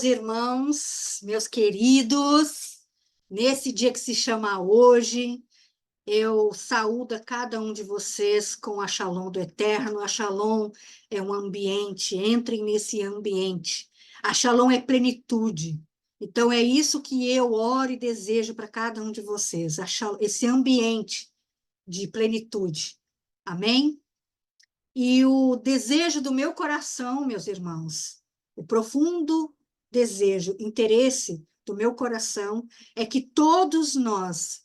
meus irmãos, meus queridos, nesse dia que se chama hoje, eu saúdo a cada um de vocês com a Shalom do Eterno. A Shalom é um ambiente, entrem nesse ambiente. A Shalom é plenitude. Então, é isso que eu oro e desejo para cada um de vocês, esse ambiente de plenitude. Amém? E o desejo do meu coração, meus irmãos, o profundo desejo, interesse do meu coração é que todos nós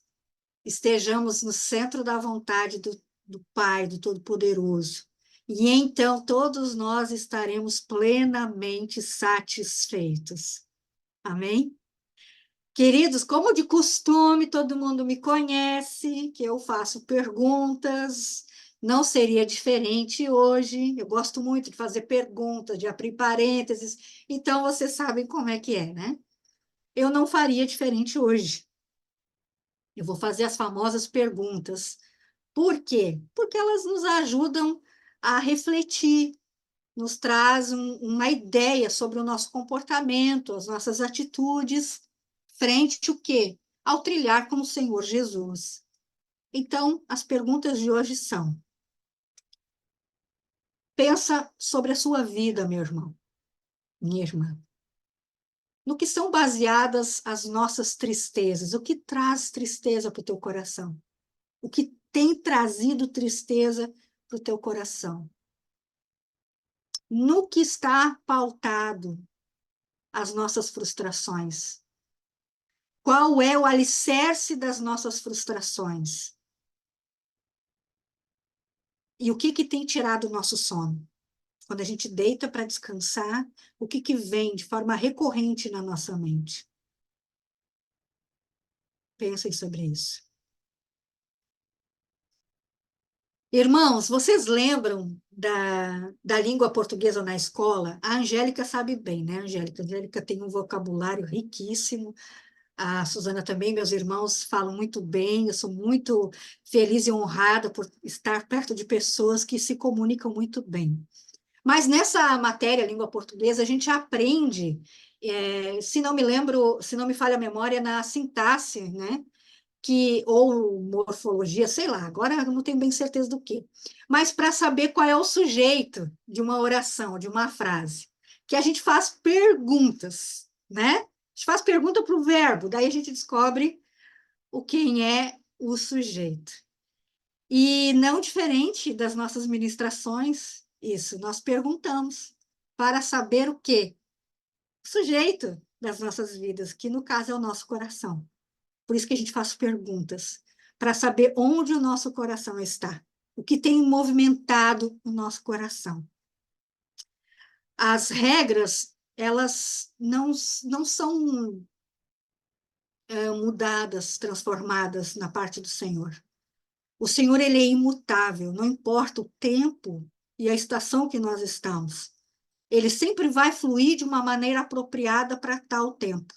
estejamos no centro da vontade do Pai, do Todo-Poderoso. E então todos nós estaremos plenamente satisfeitos. Amém? Queridos, como de costume, todo mundo me conhece, que eu faço perguntas, não seria diferente hoje. Eu gosto muito de fazer perguntas, de abrir parênteses, então vocês sabem como é que é, né? Eu não faria diferente hoje. Eu vou fazer as famosas perguntas. Por quê? Porque elas nos ajudam a refletir, nos traz uma ideia sobre o nosso comportamento, as nossas atitudes, frente ao quê? Ao trilhar com o Senhor Jesus. Então, as perguntas de hoje são: pensa sobre a sua vida, meu irmão, minha irmã. No que são baseadas as nossas tristezas? O que traz tristeza para o teu coração? O que tem trazido tristeza para o teu coração? No que está pautado as nossas frustrações? Qual é o alicerce das nossas frustrações? E o que tem tirado o nosso sono? Quando a gente deita para descansar, o que vem de forma recorrente na nossa mente? Pensem sobre isso. Irmãos, vocês lembram da língua portuguesa na escola? A Angélica sabe bem, né, Angélica? A Angélica tem um vocabulário riquíssimo. A Suzana também, meus irmãos falam muito bem. Eu sou muito feliz e honrada por estar perto de pessoas que se comunicam muito bem. Mas nessa matéria, língua portuguesa, a gente aprende, se não me lembro, se não me falha a memória, na sintaxe, né? Ou morfologia, sei lá, agora eu não tenho bem certeza do que. Mas para saber qual é o sujeito de uma oração, de uma frase, que a gente faz perguntas, né? A gente faz pergunta para o verbo, daí a gente descobre quem é o sujeito. E não diferente das nossas ministrações, isso, nós perguntamos para saber o quê? O sujeito das nossas vidas, que no caso é o nosso coração. Por isso que a gente faz perguntas, para saber onde o nosso coração está, o que tem movimentado o nosso coração. As regras, elas não são mudadas, transformadas na parte do Senhor. O Senhor, ele é imutável, não importa o tempo e a estação que nós estamos. Ele sempre vai fluir de uma maneira apropriada para tal tempo,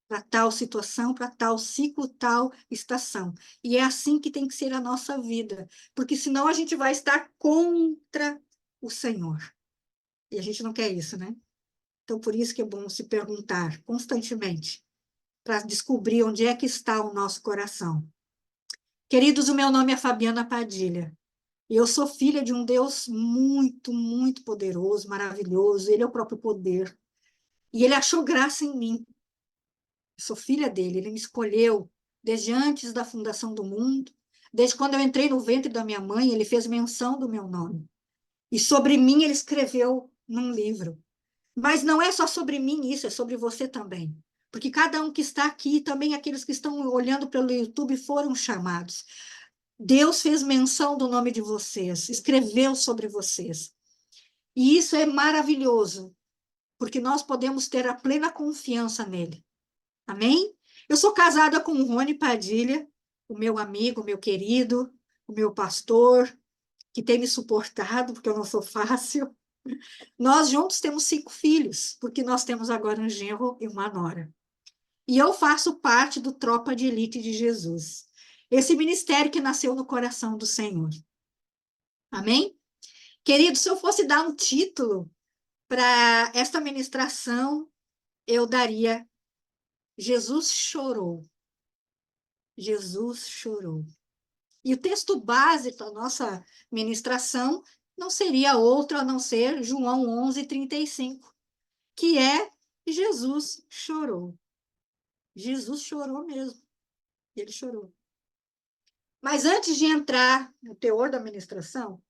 para tal situação, para tal ciclo, tal estação. E é assim que tem que ser a nossa vida, porque senão a gente vai estar contra o Senhor. E a gente não quer isso, né? Então, por isso que é bom se perguntar constantemente, para descobrir onde é que está o nosso coração. Queridos, o meu nome é Fabiana Padilha. E eu sou filha de um Deus muito, muito poderoso, maravilhoso. Ele é o próprio poder. E ele achou graça em mim. Eu sou filha dele. Ele me escolheu desde antes da fundação do mundo. Desde quando eu entrei no ventre da minha mãe, ele fez menção do meu nome. E sobre mim ele escreveu num livro. Mas não é só sobre mim isso, é sobre você também. Porque cada um que está aqui, também aqueles que estão olhando pelo YouTube, foram chamados. Deus fez menção do nome de vocês, escreveu sobre vocês. E isso é maravilhoso, porque nós podemos ter a plena confiança nele. Amém? Eu sou casada com o Rony Padilha, o meu amigo, o meu querido, o meu pastor, que tem me suportado, porque eu não sou fácil. Nós juntos temos 5 filhos, porque nós temos agora um genro e uma nora. E eu faço parte do Tropa de Elite de Jesus, esse ministério que nasceu no coração do Senhor. Amém? Querido, se eu fosse dar um título para esta ministração, eu daria Jesus chorou. Jesus chorou. E o texto base da nossa ministração não seria outro a não ser João 11:35, que é Jesus chorou. Jesus chorou mesmo. Ele chorou. Mas antes de entrar no teor da ministração,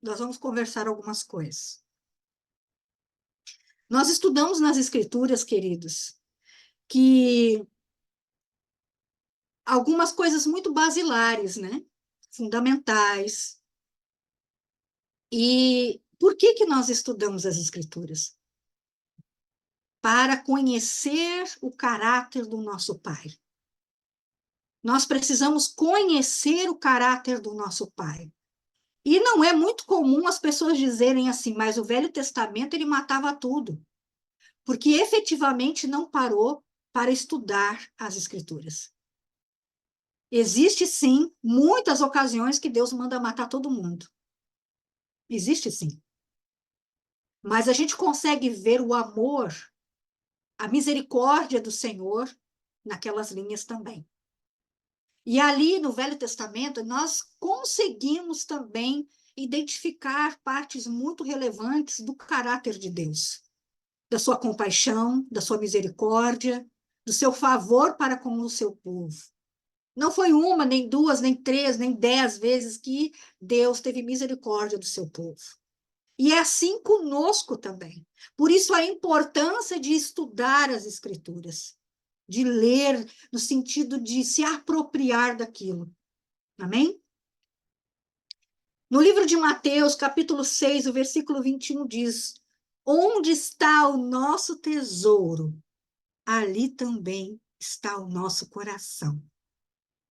nós vamos conversar algumas coisas. Nós estudamos nas Escrituras, queridos, que algumas coisas muito basilares, né? Fundamentais. E por que que nós estudamos as Escrituras? Para conhecer o caráter do nosso Pai. Nós precisamos conhecer o caráter do nosso Pai. E não é muito comum as pessoas dizerem assim, mas o Velho Testamento ele matava tudo, porque efetivamente não parou para estudar as Escrituras. Existe sim muitas ocasiões que Deus manda matar todo mundo. Existe sim. Mas a gente consegue ver o amor, a misericórdia do Senhor naquelas linhas também. E ali no Velho Testamento, nós conseguimos também identificar partes muito relevantes do caráter de Deus, da sua compaixão, da sua misericórdia, do seu favor para com o seu povo. Não foi uma, nem duas, nem três, nem 10 vezes que Deus teve misericórdia do seu povo. E é assim conosco também. Por isso a importância de estudar as Escrituras, de ler no sentido de se apropriar daquilo. Amém? No livro de Mateus, capítulo 6, o versículo 21 diz: onde está o nosso tesouro, ali também está o nosso coração.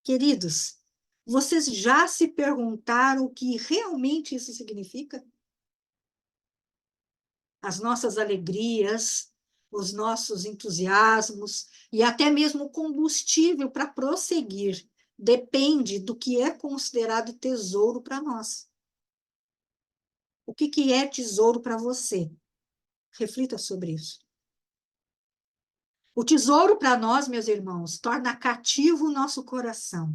Queridos, vocês já se perguntaram o que realmente isso significa? As nossas alegrias, os nossos entusiasmos e até mesmo o combustível para prosseguir depende do que é considerado tesouro para nós. O que é tesouro para você? Reflita sobre isso. O tesouro para nós, meus irmãos, torna cativo o nosso coração,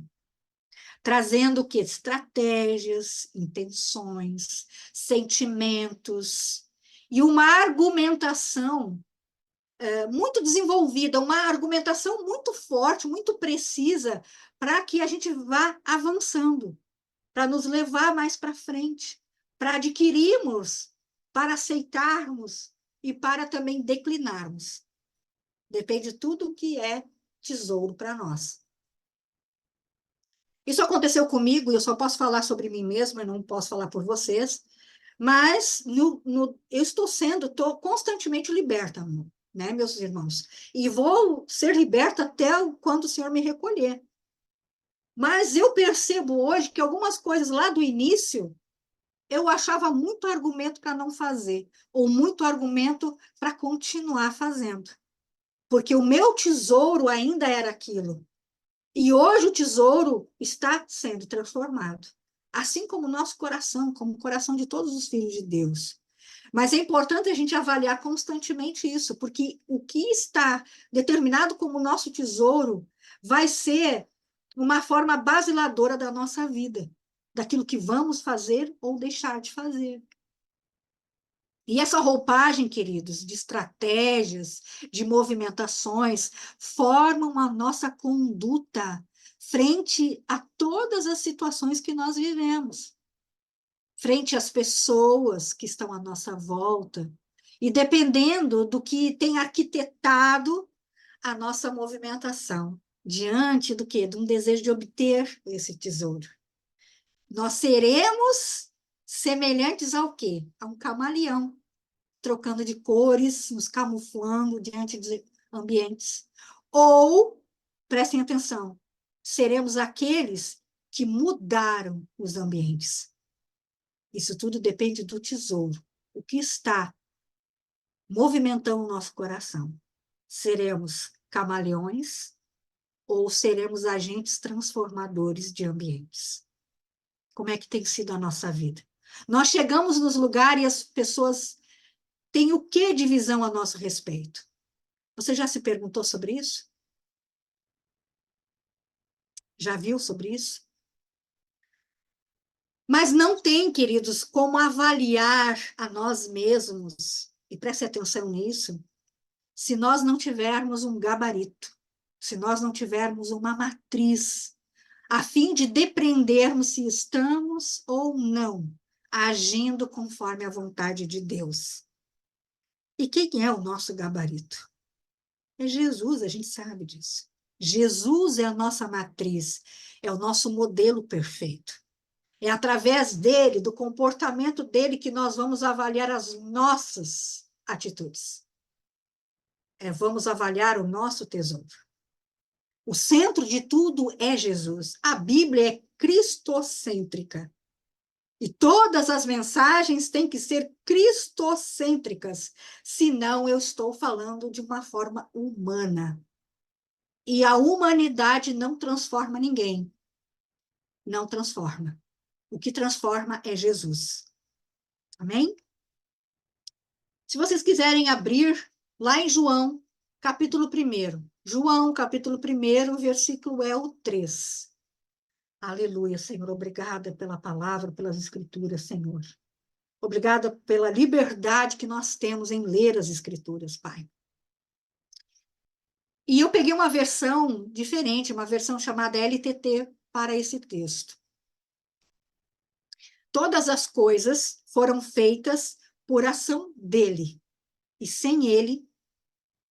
trazendo o quê? Estratégias, intenções, sentimentos e uma argumentação muito desenvolvida, uma argumentação muito forte, muito precisa, para que a gente vá avançando, para nos levar mais para frente, para adquirirmos, para aceitarmos e para também declinarmos. Depende de tudo que é tesouro para nós. Isso aconteceu comigo, e eu só posso falar sobre mim mesma, eu não posso falar por vocês, mas eu estou constantemente liberta, né, meus irmãos? E vou ser liberta até quando o Senhor me recolher. Mas eu percebo hoje que algumas coisas lá do início, eu achava muito argumento para não fazer, ou muito argumento para continuar fazendo. Porque o meu tesouro ainda era aquilo. E hoje o tesouro está sendo transformado. Assim como o nosso coração, como o coração de todos os filhos de Deus. Mas é importante a gente avaliar constantemente isso, porque o que está determinado como nosso tesouro vai ser uma forma basiladora da nossa vida, daquilo que vamos fazer ou deixar de fazer. E essa roupagem, queridos, de estratégias, de movimentações, formam a nossa conduta frente a todas as situações que nós vivemos, frente às pessoas que estão à nossa volta, e dependendo do que tem arquitetado a nossa movimentação, diante do quê? De um desejo de obter esse tesouro. Nós seremos semelhantes ao quê? A um camaleão, trocando de cores, nos camuflando diante de ambientes. Ou, prestem atenção, seremos aqueles que mudaram os ambientes. Isso tudo depende do tesouro. O que está movimentando o nosso coração? Seremos camaleões ou seremos agentes transformadores de ambientes? Como é que tem sido a nossa vida? Nós chegamos nos lugares e as pessoas têm o que de visão a nosso respeito? Você já se perguntou sobre isso? Já viu sobre isso? Mas não tem, queridos, como avaliar a nós mesmos, e preste atenção nisso, se nós não tivermos um gabarito, se nós não tivermos uma matriz, a fim de depreendermos se estamos ou não agindo conforme a vontade de Deus. E quem é o nosso gabarito? É Jesus, a gente sabe disso. Jesus é a nossa matriz, é o nosso modelo perfeito. É através dele, do comportamento dele, que nós vamos avaliar as nossas atitudes. Vamos avaliar o nosso tesouro. O centro de tudo é Jesus. A Bíblia é cristocêntrica. E todas as mensagens têm que ser cristocêntricas, senão eu estou falando de uma forma humana. E a humanidade não transforma ninguém. Não transforma. O que transforma é Jesus. Amém? Se vocês quiserem abrir lá em João, capítulo 1. João, capítulo 1, versículo é o 3. Aleluia, Senhor. Obrigada pela palavra, pelas escrituras, Senhor. Obrigada pela liberdade que nós temos em ler as escrituras, Pai. E eu peguei uma versão diferente, uma versão chamada LTT para esse texto. Todas as coisas foram feitas por ação dele, e sem ele,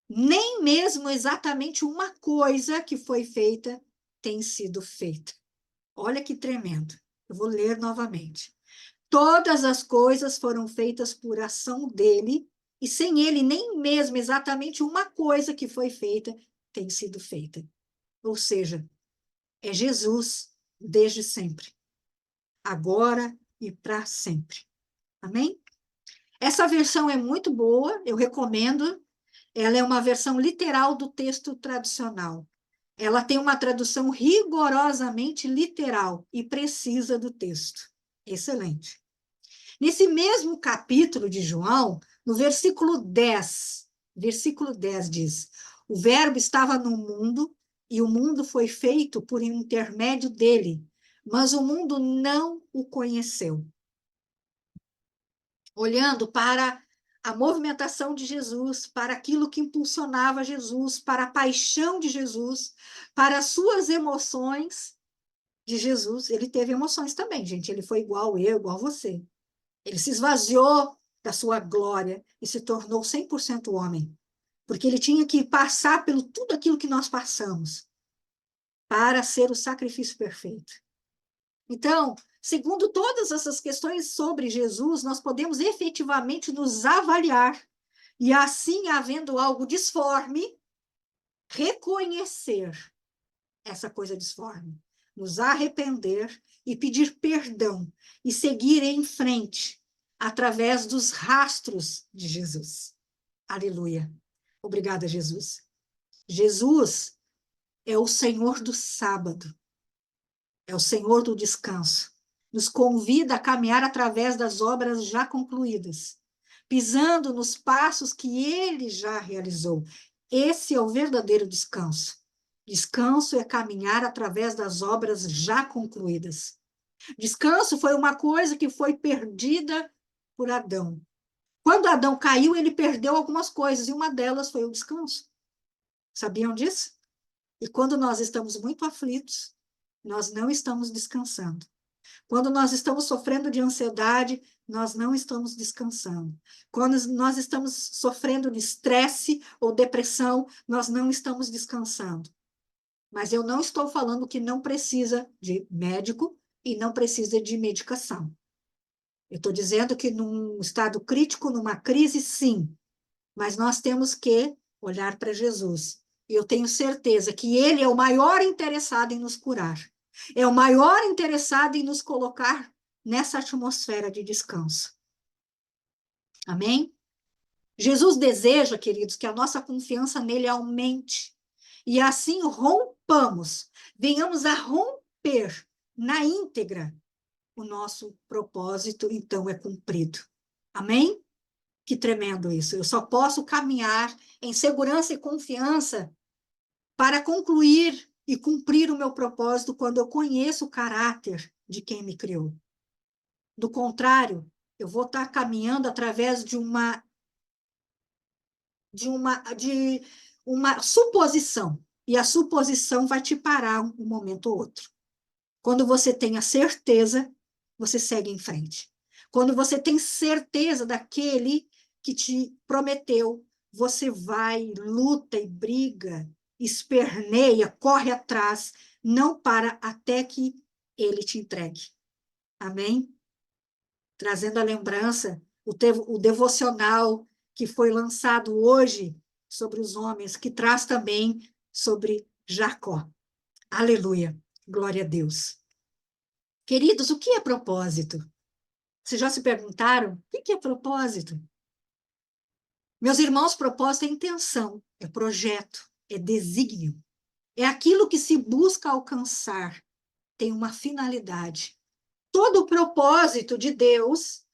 nem mesmo exatamente uma coisa que foi feita tem sido feita. Olha que tremendo. Eu vou ler novamente. Todas as coisas foram feitas por ação dele, e sem ele, nem mesmo exatamente uma coisa que foi feita tem sido feita. Ou seja, é Jesus desde sempre, agora e para sempre. Amém? Essa versão é muito boa, eu recomendo. Ela é uma versão literal do texto tradicional. Ela tem uma tradução rigorosamente literal e precisa do texto. Excelente. Nesse mesmo capítulo de João, no versículo 10 diz: o Verbo estava no mundo e o mundo foi feito por intermédio dele, mas o mundo não o conheceu. Olhando para a movimentação de Jesus, para aquilo que impulsionava Jesus, para a paixão de Jesus, para as suas emoções de Jesus. Ele teve emoções também, gente. Ele foi igual eu, igual você. Ele se esvaziou da sua glória e se tornou 100% homem, porque ele tinha que passar pelo tudo aquilo que nós passamos para ser o sacrifício perfeito. Então, segundo todas essas questões sobre Jesus, nós podemos efetivamente nos avaliar e, assim, havendo algo disforme, reconhecer essa coisa disforme, nos arrepender e pedir perdão e seguir em frente através dos rastros de Jesus. Aleluia. Obrigada, Jesus. Jesus é o Senhor do sábado, é o Senhor do descanso. Nos convida a caminhar através das obras já concluídas, pisando nos passos que ele já realizou. Esse é o verdadeiro descanso. Descanso é caminhar através das obras já concluídas. Descanso foi uma coisa que foi perdida por Adão. Quando Adão caiu, ele perdeu algumas coisas, e uma delas foi o descanso. Sabiam disso? E quando nós estamos muito aflitos, nós não estamos descansando. Quando nós estamos sofrendo de ansiedade, nós não estamos descansando. Quando nós estamos sofrendo de estresse ou depressão, nós não estamos descansando. Mas eu não estou falando que não precisa de médico e não precisa de medicação. Eu estou dizendo que num estado crítico, numa crise, sim. Mas nós temos que olhar para Jesus. E eu tenho certeza que ele é o maior interessado em nos curar. É o maior interessado em nos colocar nessa atmosfera de descanso. Amém? Jesus deseja, queridos, que a nossa confiança nele aumente. E assim rompamos, venhamos a romper na íntegra o nosso propósito, então é cumprido. Amém? Que tremendo isso. Eu só posso caminhar em segurança e confiança para concluir e cumprir o meu propósito quando eu conheço o caráter de quem me criou. Do contrário, eu vou estar caminhando através de uma suposição, e a suposição vai te parar um momento ou outro. Quando você tem a certeza, você segue em frente. Quando você tem certeza daquele que te prometeu, você vai, luta e briga, esperneia, corre atrás, não para até que ele te entregue. Amém? Trazendo a lembrança, o devocional que foi lançado hoje sobre os homens, que traz também sobre Jacó. Aleluia. Glória a Deus. Queridos, o que é propósito? Vocês já se perguntaram? O que é propósito? Meus irmãos, propósito é intenção, é projeto, é desígnio. É aquilo que se busca alcançar, tem uma finalidade. Todo o propósito de Deus,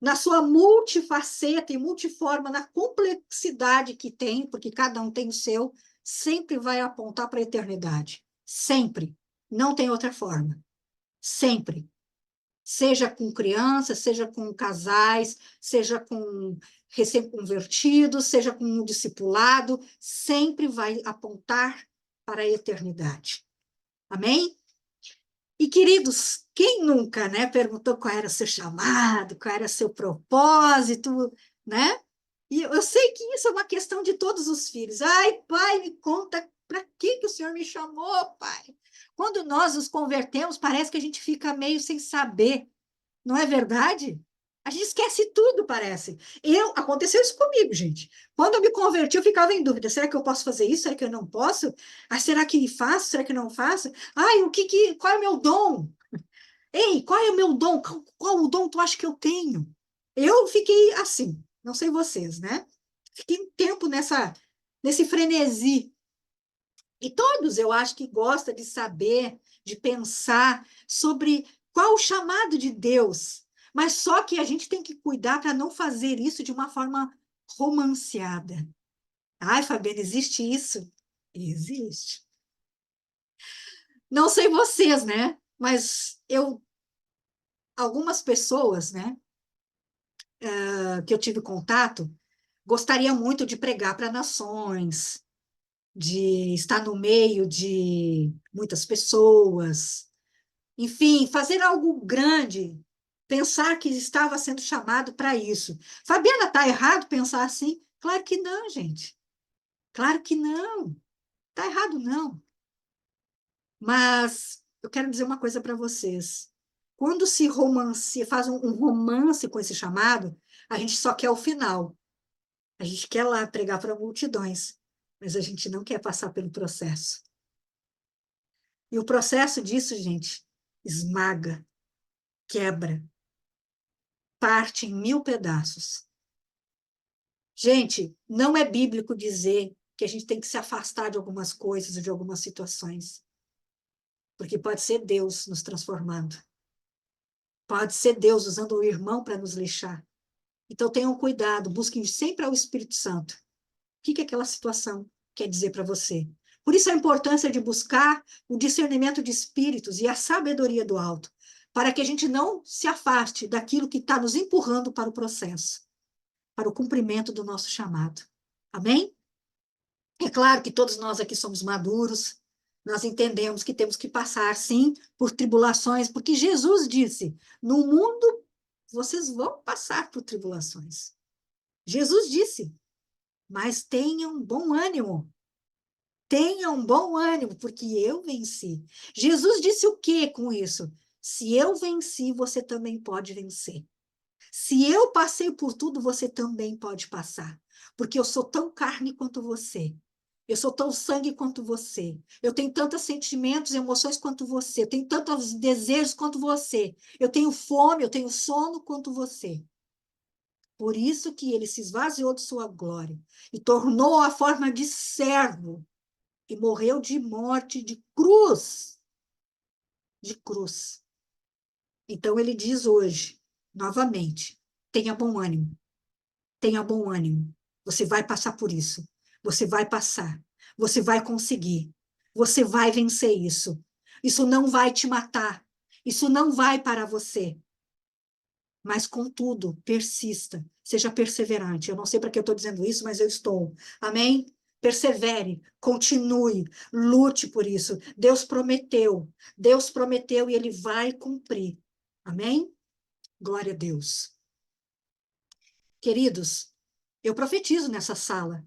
na sua multifaceta e multiforma, na complexidade que tem, porque cada um tem o seu, sempre vai apontar para a eternidade. Sempre. Não tem outra forma. Sempre. Seja com crianças, seja com casais, seja com recém-convertidos, seja com um discipulado, sempre vai apontar para a eternidade. Amém? E, queridos, quem nunca, né, perguntou qual era o seu chamado, qual era o seu propósito, né? E eu sei que isso é uma questão de todos os filhos. Ai, pai, me conta para que o Senhor me chamou, pai? Quando nós nos convertemos, parece que a gente fica meio sem saber, não é verdade? A gente esquece tudo, parece. Aconteceu isso comigo, gente. Quando eu me converti, eu ficava em dúvida. Será que eu posso fazer isso? Será que eu não posso? Ah, será que faço? Será que não faço? Ai, qual é o meu dom? Ei, qual é o meu dom? Qual o dom tu acha que eu tenho? Eu fiquei assim, não sei vocês, né? Fiquei um tempo nesse frenesi. E todos, eu acho que gostam de saber, de pensar sobre qual o chamado de Deus. Mas só que a gente tem que cuidar para não fazer isso de uma forma romanceada. Ai, Fabiana, existe isso? Existe. Não sei vocês, né? Mas algumas pessoas, né, que eu tive contato, gostaria muito de pregar para nações, de estar no meio de muitas pessoas, enfim, fazer algo grande, pensar que estava sendo chamado para isso. Fabiana, está errado pensar assim? Claro que não, gente. Claro que não. Está errado, não. Mas eu quero dizer uma coisa para vocês. Quando faz um romance com esse chamado, a gente só quer o final. A gente quer lá pregar para multidões, mas a gente não quer passar pelo processo. E o processo disso, gente, esmaga, quebra, parte em 1000 pedaços. Gente, não é bíblico dizer que a gente tem que se afastar de algumas coisas ou de algumas situações, porque pode ser Deus nos transformando. Pode ser Deus usando o irmão para nos lixar. Então tenham cuidado, busquem sempre ao Espírito Santo. O que aquela situação quer dizer para você? Por isso a importância de buscar o discernimento de espíritos e a sabedoria do alto, para que a gente não se afaste daquilo que está nos empurrando para o processo, para o cumprimento do nosso chamado. Amém? É claro que todos nós aqui somos maduros, nós entendemos que temos que passar, sim, por tribulações, porque Jesus disse: no mundo vocês vão passar por tribulações. Jesus disse, mas tenham bom ânimo. Tenham bom ânimo, porque eu venci. Jesus disse o que com isso? Se eu venci, você também pode vencer. Se eu passei por tudo, você também pode passar. Porque eu sou tão carne quanto você. Eu sou tão sangue quanto você. Eu tenho tantos sentimentos e emoções quanto você. Eu tenho tantos desejos quanto você. Eu tenho fome, eu tenho sono quanto você. Por isso que ele se esvaziou de sua glória e tornou a forma de servo e morreu de morte de cruz. De cruz. Então ele diz hoje, novamente, tenha bom ânimo. Tenha bom ânimo. Você vai passar por isso. Você vai passar. Você vai conseguir. Você vai vencer isso. Isso não vai te matar. Isso não vai parar você. Mas, contudo, persista. Seja perseverante. Eu não sei para que eu estou dizendo isso, mas eu estou. Amém? Persevere, continue, lute por isso. Deus prometeu e Ele vai cumprir. Amém? Glória a Deus. Queridos, eu profetizo nessa sala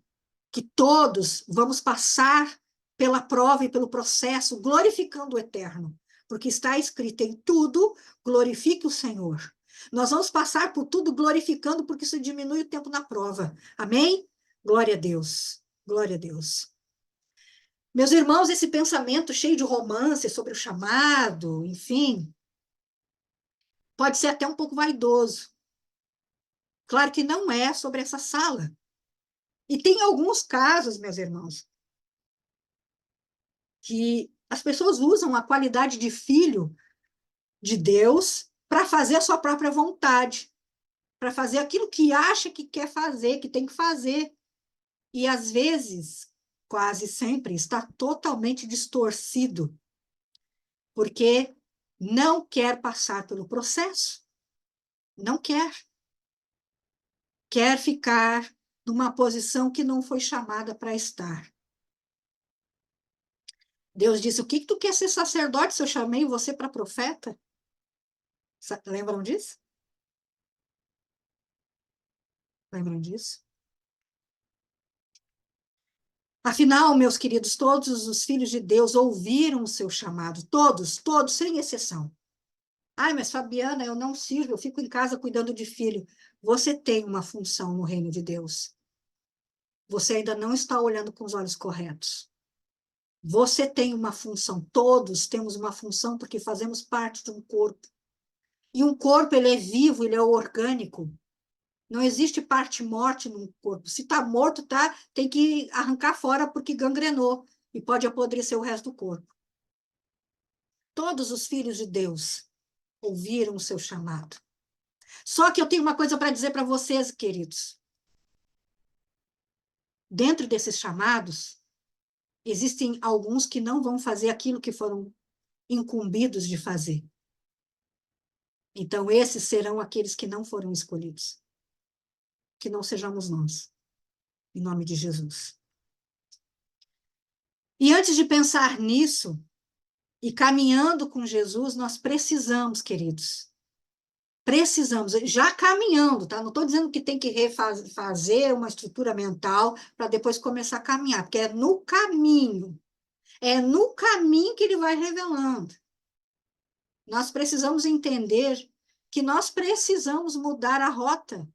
que todos vamos passar pela prova e pelo processo, glorificando o Eterno, porque está escrito em tudo, glorifique o Senhor. Nós vamos passar por tudo glorificando, porque isso diminui o tempo na prova. Amém? Glória a Deus. Glória a Deus. Meus irmãos, esse pensamento cheio de romance sobre o chamado, enfim, pode ser até um pouco vaidoso. Claro que não é sobre essa sala. E tem alguns casos, meus irmãos, que as pessoas usam a qualidade de filho de Deus para fazer a sua própria vontade, para fazer aquilo que acha que quer fazer, que tem que fazer. E às vezes, quase sempre, está totalmente distorcido, porque não quer passar pelo processo, não quer. Quer ficar numa posição que não foi chamada para estar. Deus disse: o que que tu quer ser sacerdote se eu chamei você para profeta? Lembram disso? Lembram disso? Afinal, meus queridos, todos os filhos de Deus ouviram o seu chamado, todos, todos, sem exceção. Ai, mas Fabiana, eu não sirvo, eu fico em casa cuidando de filho. Você tem uma função no reino de Deus. Você ainda não está olhando com os olhos corretos. Você tem uma função, todos temos uma função porque fazemos parte de um corpo. E um corpo, ele é vivo, ele é orgânico. Não existe parte morte num corpo. Se está morto, tá, tem que arrancar fora porque gangrenou e pode apodrecer o resto do corpo. Todos os filhos de Deus ouviram o seu chamado. Só que eu tenho uma coisa para dizer para vocês, queridos. Dentro desses chamados, existem alguns que não vão fazer aquilo que foram incumbidos de fazer. Então, esses serão aqueles que não foram escolhidos. Que não sejamos nós, em nome de Jesus. E antes de pensar nisso, e caminhando com Jesus, nós precisamos, queridos, precisamos, já caminhando, tá? Não estou dizendo que tem que refazer uma estrutura mental para depois começar a caminhar, porque é no caminho que ele vai revelando. Nós precisamos entender que nós precisamos mudar a rota.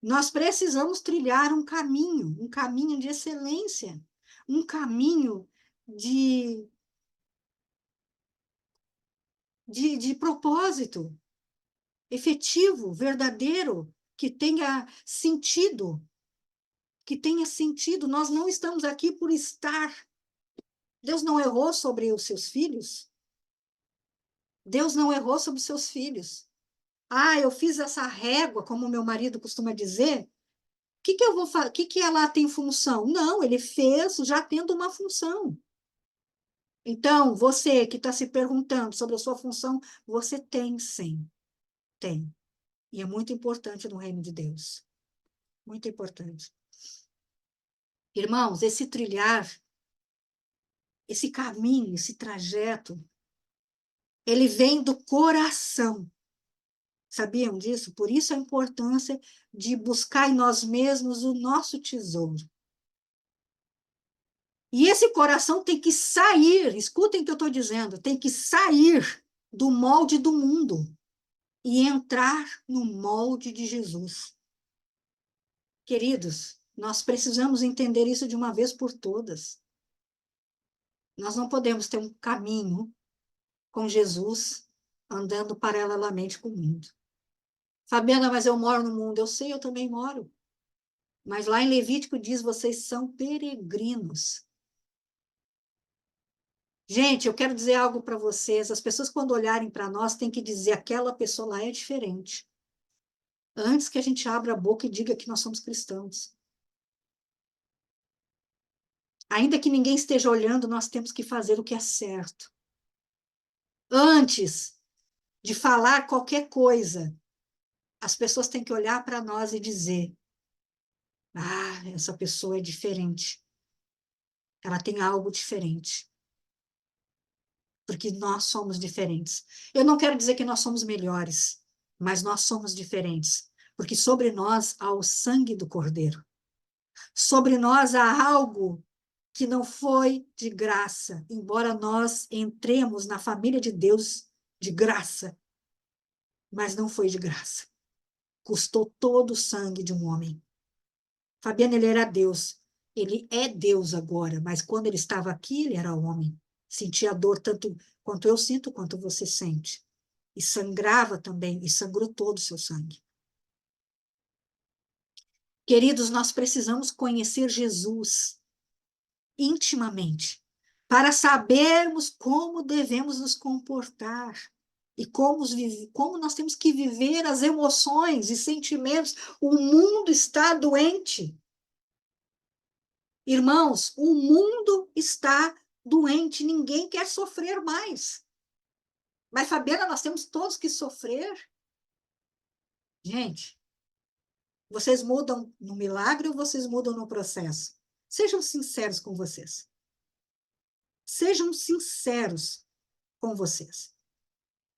Nós precisamos trilhar um caminho de excelência, um caminho de propósito efetivo, verdadeiro, que tenha sentido, que tenha sentido. Nós não estamos aqui por estar. Deus não errou sobre os seus filhos. Deus não errou sobre os seus filhos. Ah, eu fiz essa régua, como meu marido costuma dizer. O que que eu vou fazer? O que que ela tem função? Não, ele fez já tendo uma função. Então, você que está se perguntando sobre a sua função, você tem sim, tem. E é muito importante no reino de Deus. Muito importante. Irmãos, esse trilhar, esse caminho, esse trajeto, ele vem do coração. Sabiam disso? Por isso a importância de buscar em nós mesmos o nosso tesouro. E esse coração tem que sair, escutem o que eu estou dizendo, tem que sair do molde do mundo e entrar no molde de Jesus. Queridos, nós precisamos entender isso de uma vez por todas. Nós não podemos ter um caminho com Jesus andando paralelamente com o mundo. Fabiana, mas eu moro no mundo. Eu sei, eu também moro. Mas lá em Levítico diz, vocês são peregrinos. Gente, eu quero dizer algo para vocês. As pessoas, quando olharem para nós, têm que dizer, aquela pessoa lá é diferente. antes que a gente abra a boca e diga que nós somos cristãos. Ainda que ninguém esteja olhando, nós temos que fazer o que é certo. Antes de falar qualquer coisa, as pessoas têm que olhar para nós e dizer: ah, essa pessoa é diferente. Ela tem algo diferente. Porque nós somos diferentes. Eu não quero dizer que nós somos melhores, mas nós somos diferentes. Porque sobre nós há o sangue do Cordeiro. Sobre nós há algo que não foi de graça, embora nós entremos na família de Deus de graça, mas não foi de graça. Custou todo o sangue de um homem. Fabiano, ele era Deus. Ele é Deus agora, mas quando ele estava aqui, ele era homem. Sentia dor tanto quanto eu sinto, quanto você sente. E sangrava também, e sangrou todo o seu sangue. Queridos, nós precisamos conhecer Jesus intimamente, para sabermos como devemos nos comportar e como nós temos que viver as emoções e sentimentos. O mundo está doente. Irmãos, o mundo está doente, ninguém quer sofrer mais. Mas, Fabiana, nós temos todos que sofrer. Gente, vocês mudam no milagre ou vocês mudam no processo? Sejam sinceros com vocês. Sejam sinceros com vocês.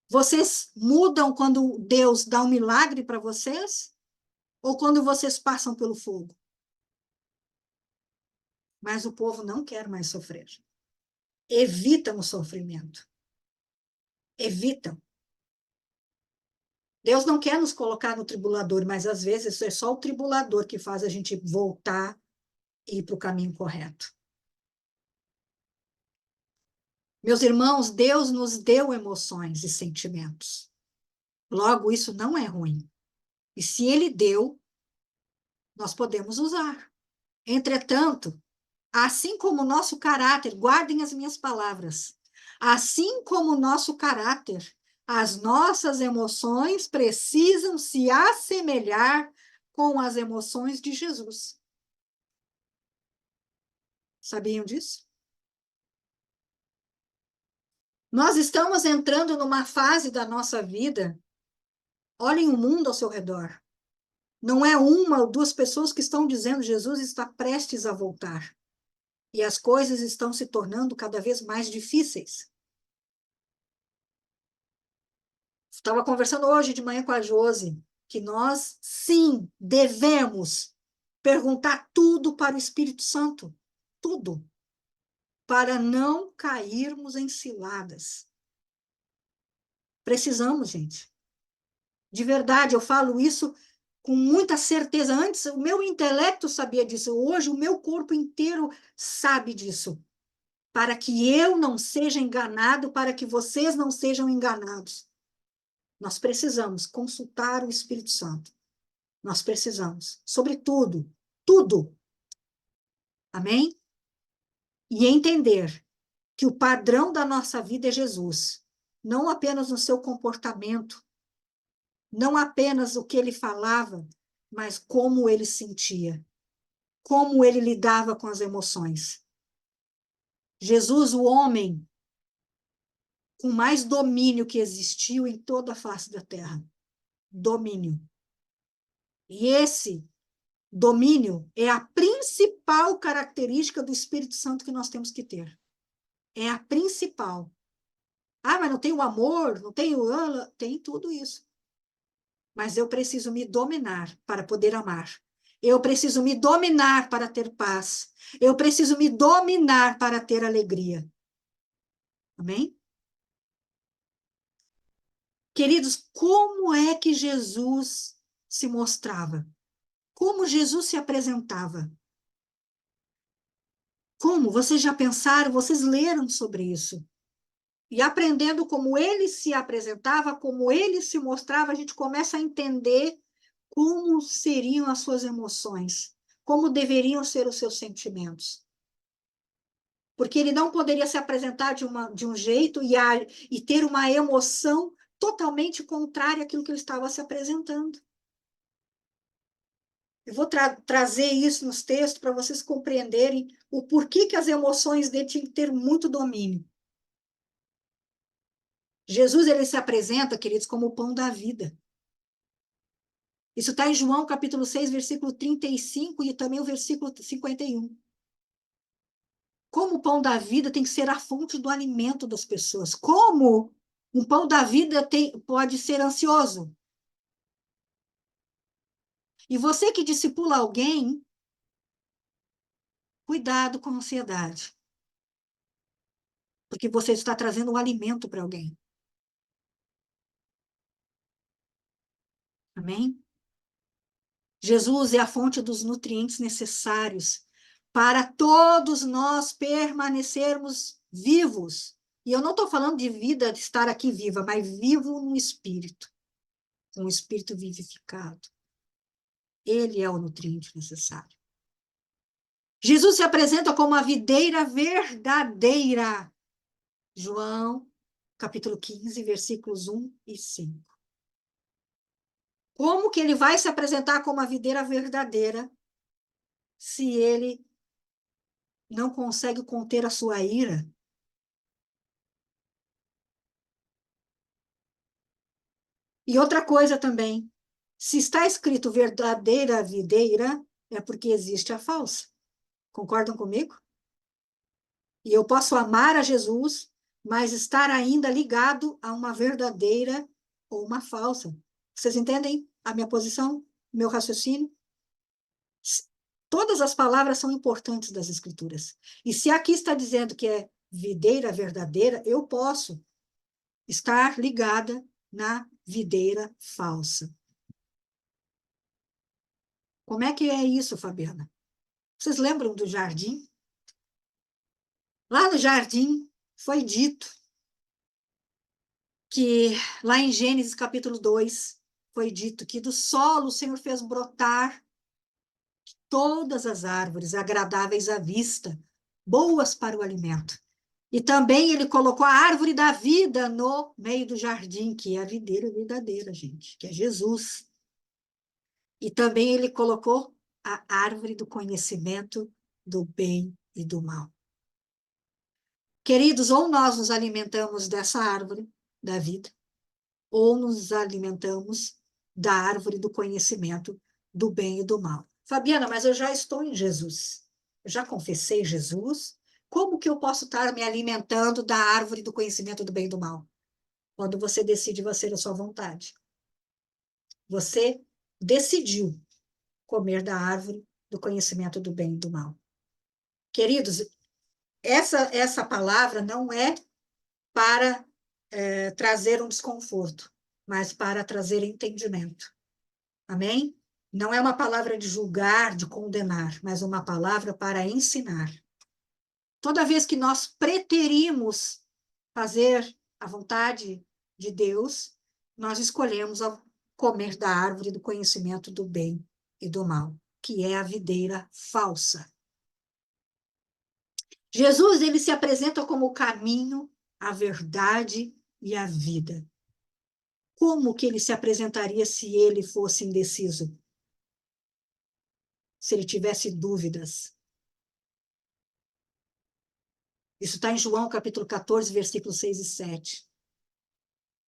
Vocês mudam quando Deus dá um milagre para vocês? Ou quando vocês passam pelo fogo? Mas o povo não quer mais sofrer. Evitam o sofrimento. Evitam. Deus não quer nos colocar no tribulador, mas às vezes é só o tribulador que faz a gente voltar e ir para o caminho correto. Meus irmãos, Deus nos deu emoções e sentimentos. Logo, isso não é ruim. E se Ele deu, nós podemos usar. Entretanto, assim como o nosso caráter, guardem as minhas palavras, assim como o nosso caráter, as nossas emoções precisam se assemelhar com as emoções de Jesus. Sabiam disso? Nós estamos entrando numa fase da nossa vida. Olhem o mundo ao seu redor. Não é uma ou duas pessoas que estão dizendo Jesus está prestes a voltar. E as coisas estão se tornando cada vez mais difíceis. Estava conversando hoje de manhã com a Josi, que nós, sim, devemos perguntar tudo para o Espírito Santo. Tudo. Para não cairmos em ciladas. Precisamos, gente. De verdade, eu falo isso com muita certeza. Antes, o meu intelecto sabia disso. Hoje, o meu corpo inteiro sabe disso. Para que eu não seja enganado, para que vocês não sejam enganados. Nós precisamos consultar o Espírito Santo. Nós precisamos, sobre tudo, tudo. Amém? E entender que o padrão da nossa vida é Jesus. Não apenas no seu comportamento, não apenas o que ele falava, mas como ele sentia, como ele lidava com as emoções. Jesus, o homem com mais domínio que existiu em toda a face da terra. Domínio. E esse domínio é a principal característica do Espírito Santo que nós temos que ter. É a principal. Ah, mas não tem o amor, não tem o... Tem tudo isso. Mas eu preciso me dominar para poder amar. Eu preciso me dominar para ter paz. Eu preciso me dominar para ter alegria. Amém? Queridos, como é que Jesus se mostrava? Como Jesus se apresentava? Como? Vocês já pensaram, vocês leram sobre isso. E aprendendo como ele se apresentava, como ele se mostrava, a gente começa a entender como seriam as suas emoções, como deveriam ser os seus sentimentos. Porque ele não poderia se apresentar de um jeito e ter uma emoção totalmente contrária àquilo que ele estava se apresentando. Eu vou trazer isso nos textos para vocês compreenderem o porquê que as emoções dele tinham que ter muito domínio. Jesus, ele se apresenta, queridos, como o pão da vida. Isso está em João, capítulo 6, versículo 35 e também o versículo 51. Como o pão da vida tem que ser a fonte do alimento das pessoas. Como um pão da vida pode ser ansioso. E você que discipula alguém, cuidado com a ansiedade. Porque você está trazendo um alimento para alguém. Amém? Jesus é a fonte dos nutrientes necessários para todos nós permanecermos vivos. E eu não estou falando de vida, de estar aqui viva, mas vivo no espírito, com o espírito vivificado. Ele é o nutriente necessário. Jesus se apresenta como a videira verdadeira. João, capítulo 15, versículos 1 e 5. Como que ele vai se apresentar como a videira verdadeira se ele não consegue conter a sua ira? E outra coisa também, se está escrito verdadeira videira, é porque existe a falsa. Concordam comigo? E eu posso amar a Jesus, mas estar ainda ligado a uma verdadeira ou uma falsa. Vocês entendem a minha posição, meu raciocínio? Todas as palavras são importantes das Escrituras. E se aqui está dizendo que é videira verdadeira, eu posso estar ligada na videira falsa. Como é que é isso, Fabiana? Vocês lembram do jardim? Lá no jardim foi dito que, lá em Gênesis capítulo 2, foi dito que do solo o Senhor fez brotar todas as árvores agradáveis à vista, boas para o alimento. E também ele colocou a árvore da vida no meio do jardim, que é a videira verdadeira, gente, que é Jesus. E também ele colocou a árvore do conhecimento do bem e do mal. Queridos, ou nós nos alimentamos dessa árvore da vida, ou nos alimentamos da árvore do conhecimento do bem e do mal. Fabiana, mas eu já estou em Jesus. Eu já confessei Jesus. Como que eu posso estar me alimentando da árvore do conhecimento do bem e do mal? Quando você decide fazer a sua vontade. Você decidiu comer da árvore do conhecimento do bem e do mal. Queridos, essa palavra não é para trazer um desconforto, mas para trazer entendimento. Amém? Não é uma palavra de julgar, de condenar, mas uma palavra para ensinar. Toda vez que nós preterimos fazer a vontade de Deus, nós escolhemos comer da árvore do conhecimento do bem e do mal, que é a videira falsa. Jesus, ele se apresenta como o caminho, a verdade e a vida. Como que ele se apresentaria se ele fosse indeciso? Se ele tivesse dúvidas? Isso está em João, capítulo 14, versículos 6 e 7.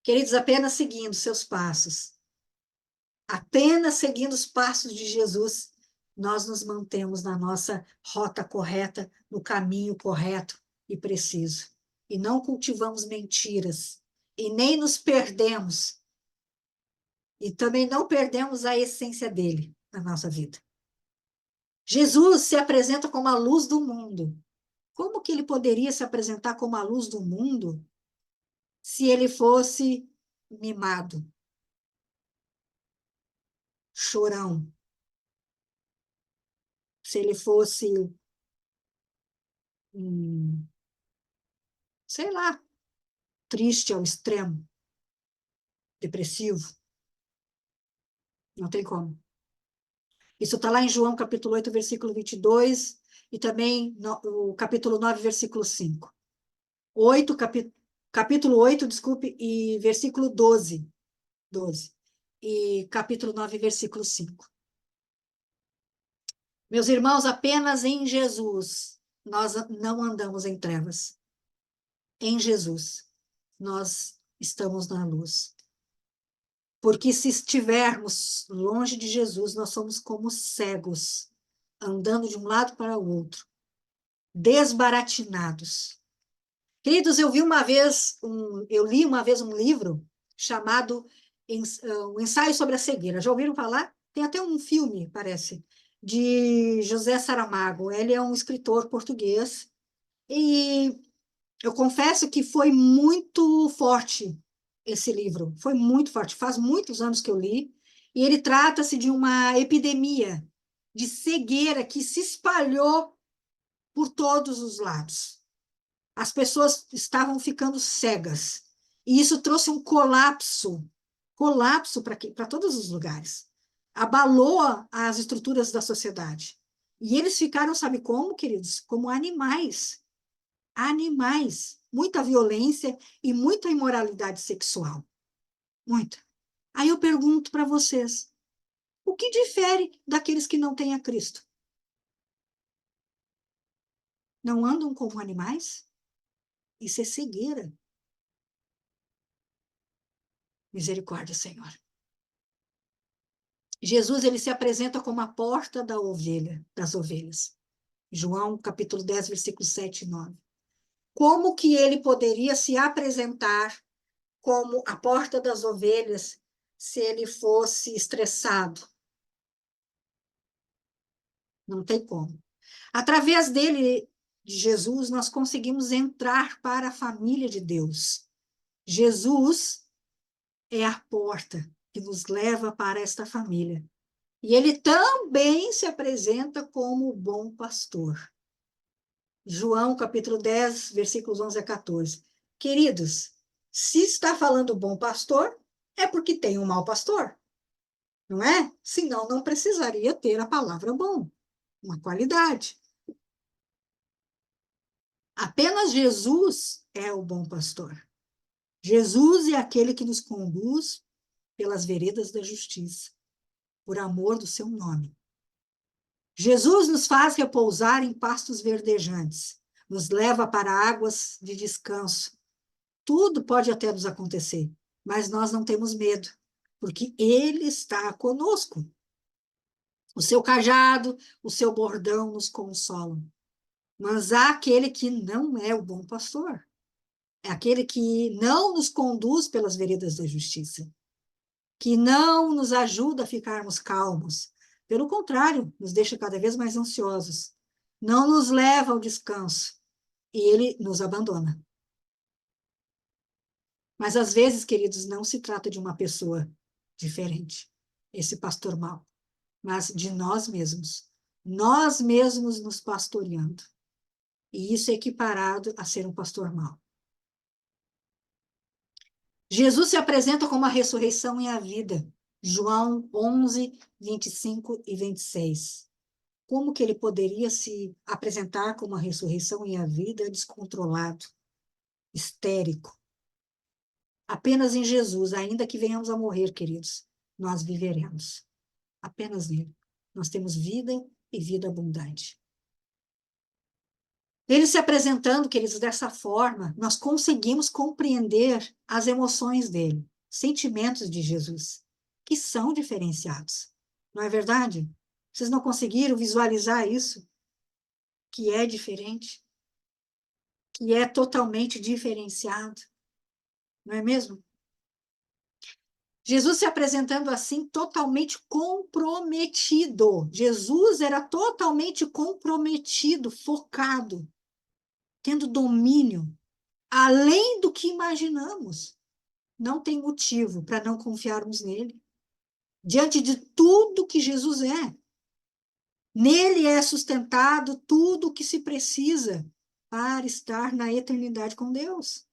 Queridos, apenas seguindo seus passos, apenas seguindo os passos de Jesus, nós nos mantemos na nossa rota correta, no caminho correto e preciso. E não cultivamos mentiras, e nem nos perdemos, e também não perdemos a essência dele na nossa vida. Jesus se apresenta como a luz do mundo. Como que ele poderia se apresentar como a luz do mundo se ele fosse mimado, chorão, se ele fosse, sei lá, triste ao extremo, depressivo? Não tem como. Isso está lá em João, capítulo 8, versículo 22, e também no, o capítulo 9, versículo 5. 8, capítulo 8, desculpe, e versículo 12. E capítulo 9, versículo 5. Meus irmãos, apenas em Jesus nós não andamos em trevas. Em Jesus nós estamos na luz. Porque se estivermos longe de Jesus, nós somos como cegos, andando de um lado para o outro, desbaratinados. Queridos, eu li uma vez um livro chamado O Ensaio sobre a Cegueira. Já ouviram falar? Tem até um filme, parece, de José Saramago. Ele é um escritor português e eu confesso que foi muito forte esse livro. Foi muito forte. Faz muitos anos que eu li e ele trata-se de uma epidemia de cegueira que se espalhou por todos os lados. As pessoas estavam ficando cegas. E isso trouxe um colapso para todos os lugares. Abalou as estruturas da sociedade. E eles ficaram, sabe como, queridos? Como animais. Animais. Muita violência e muita imoralidade sexual. Muita. Aí eu pergunto para vocês, o que difere daqueles que não têm a Cristo? Não andam como animais? Isso é cegueira. Misericórdia, Senhor. Jesus, ele se apresenta como a porta das ovelhas. João, capítulo 10, versículos 7 e 9. Como que ele poderia se apresentar como a porta das ovelhas se ele fosse estressado? Não tem como. Através dele, de Jesus, nós conseguimos entrar para a família de Deus. Jesus é a porta que nos leva para esta família. E ele também se apresenta como o bom pastor. João, capítulo 10, versículos 11 a 14. Queridos, se está falando bom pastor, é porque tem um mau pastor, não é? Senão não precisaria ter a palavra bom, uma qualidade. Apenas Jesus é o bom pastor. Jesus é aquele que nos conduz pelas veredas da justiça, por amor do seu nome. Jesus nos faz repousar em pastos verdejantes, nos leva para águas de descanso. Tudo pode até nos acontecer, mas nós não temos medo, porque Ele está conosco. O seu cajado, o seu bordão nos consolam. Mas há aquele que não é o bom pastor. É aquele que não nos conduz pelas veredas da justiça, que não nos ajuda a ficarmos calmos. Pelo contrário, nos deixa cada vez mais ansiosos. Não nos leva ao descanso e ele nos abandona. Mas às vezes, queridos, não se trata de uma pessoa diferente, esse pastor mau, mas de nós mesmos nos pastoreando. E isso é equiparado a ser um pastor mau. Jesus se apresenta como a ressurreição e a vida. João 11, 25 e 26. Como que ele poderia se apresentar como a ressurreição e a vida descontrolado, histérico? Apenas em Jesus, ainda que venhamos a morrer, queridos, nós viveremos. Apenas nele. Nós temos vida e vida abundante. Ele se apresentando, queridos, dessa forma, nós conseguimos compreender as emoções dele, sentimentos de Jesus, que são diferenciados. Não é verdade? Vocês não conseguiram visualizar isso? Que é diferente, que é totalmente diferenciado, não é mesmo? Jesus se apresentando assim, totalmente comprometido. Jesus era totalmente comprometido, focado, tendo domínio, além do que imaginamos. Não tem motivo para não confiarmos nele. Diante de tudo que Jesus é, nele é sustentado tudo o que se precisa para estar na eternidade com Deus.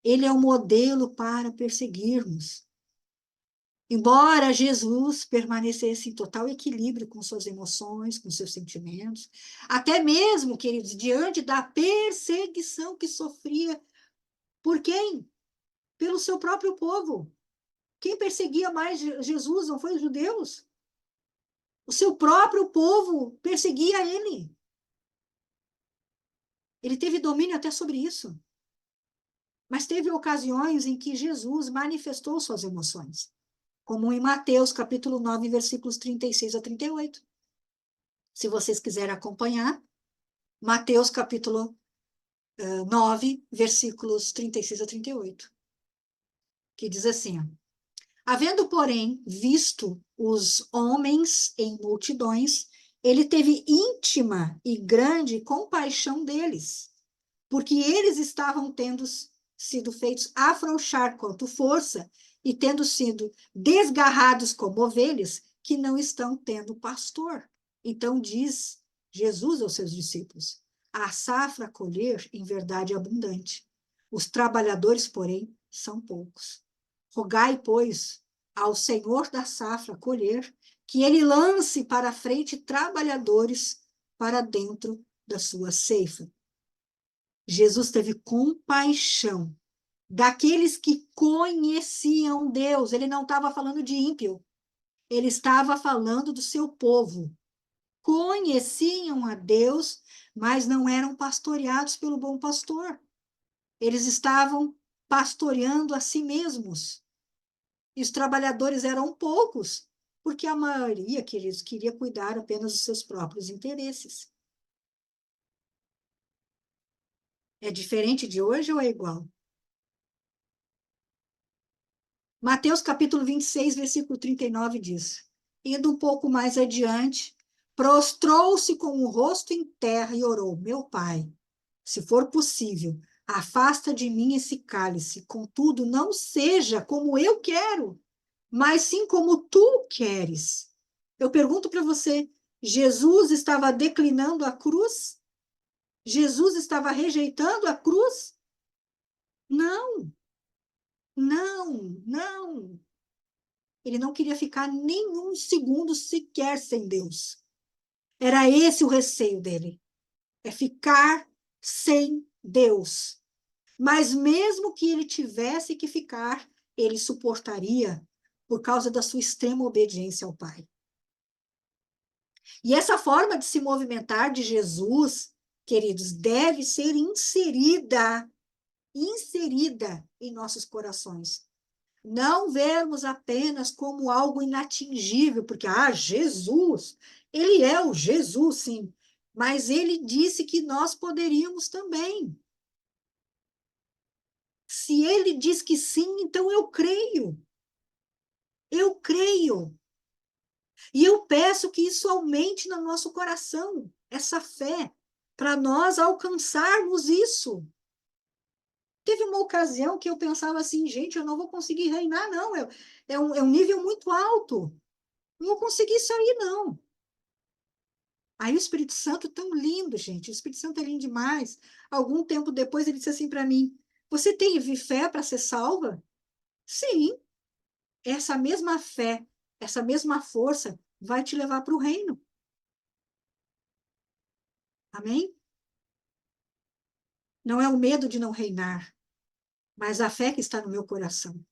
Ele é o modelo para perseguirmos. Embora Jesus permanecesse em total equilíbrio com suas emoções, com seus sentimentos, até mesmo, queridos, diante da perseguição que sofria, por quem? Pelo seu próprio povo. Quem perseguia mais Jesus não foi os judeus? O seu próprio povo perseguia ele. Ele teve domínio até sobre isso. Mas teve ocasiões em que Jesus manifestou suas emoções, como em Mateus, capítulo 9, versículos 36 a 38. Se vocês quiserem acompanhar, Mateus, capítulo 9, versículos 36 a 38, que diz assim, ó, havendo, porém, visto os homens em multidões, ele teve íntima e grande compaixão deles, porque eles estavam tendo sido feitos afrouxar quanto força e tendo sido desgarrados como ovelhas que não estão tendo pastor. Então diz Jesus aos seus discípulos: a safra a colher, em verdade, é abundante. Os trabalhadores, porém, são poucos. Rogai, pois, ao Senhor da safra colher, que ele lance para a frente trabalhadores para dentro da sua ceifa. Jesus teve compaixão daqueles que conheciam Deus. Ele não estava falando de ímpio, ele estava falando do seu povo. Conheciam a Deus, mas não eram pastoreados pelo bom pastor. Eles estavam pastoreando a si mesmos. E os trabalhadores eram poucos, porque a maioria, queridos, queria cuidar apenas dos seus próprios interesses. É diferente de hoje ou é igual? Mateus capítulo 26, versículo 39 diz: indo um pouco mais adiante, prostrou-se com o rosto em terra e orou: meu pai, se for possível, afasta de mim esse cálice, contudo, não seja como eu quero, mas sim como tu queres. Eu pergunto para você: Jesus estava declinando a cruz? Jesus estava rejeitando a cruz? Não, não, não. Ele não queria ficar nem um segundo sequer sem Deus. Era esse o receio dele, é ficar sem Deus. Mas mesmo que ele tivesse que ficar, ele suportaria por causa da sua extrema obediência ao Pai. E essa forma de se movimentar de Jesus, queridos, deve ser inserida em nossos corações. Não vermos apenas como algo inatingível, porque, Jesus, ele é o Jesus, sim, mas ele disse que nós poderíamos também. Se ele diz que sim, então eu creio. Eu creio. E eu peço que isso aumente no nosso coração, essa fé, para nós alcançarmos isso. Teve uma ocasião que eu pensava assim, gente, eu não vou conseguir reinar, não. É um nível muito alto. Não vou conseguir isso aí, não. Aí o Espírito Santo, tão lindo, gente. O Espírito Santo é lindo demais. Algum tempo depois ele disse assim para mim: você teve fé para ser salva? Sim. Essa mesma fé, essa mesma força vai te levar para o reino. Amém? Não é o medo de não reinar, mas a fé que está no meu coração.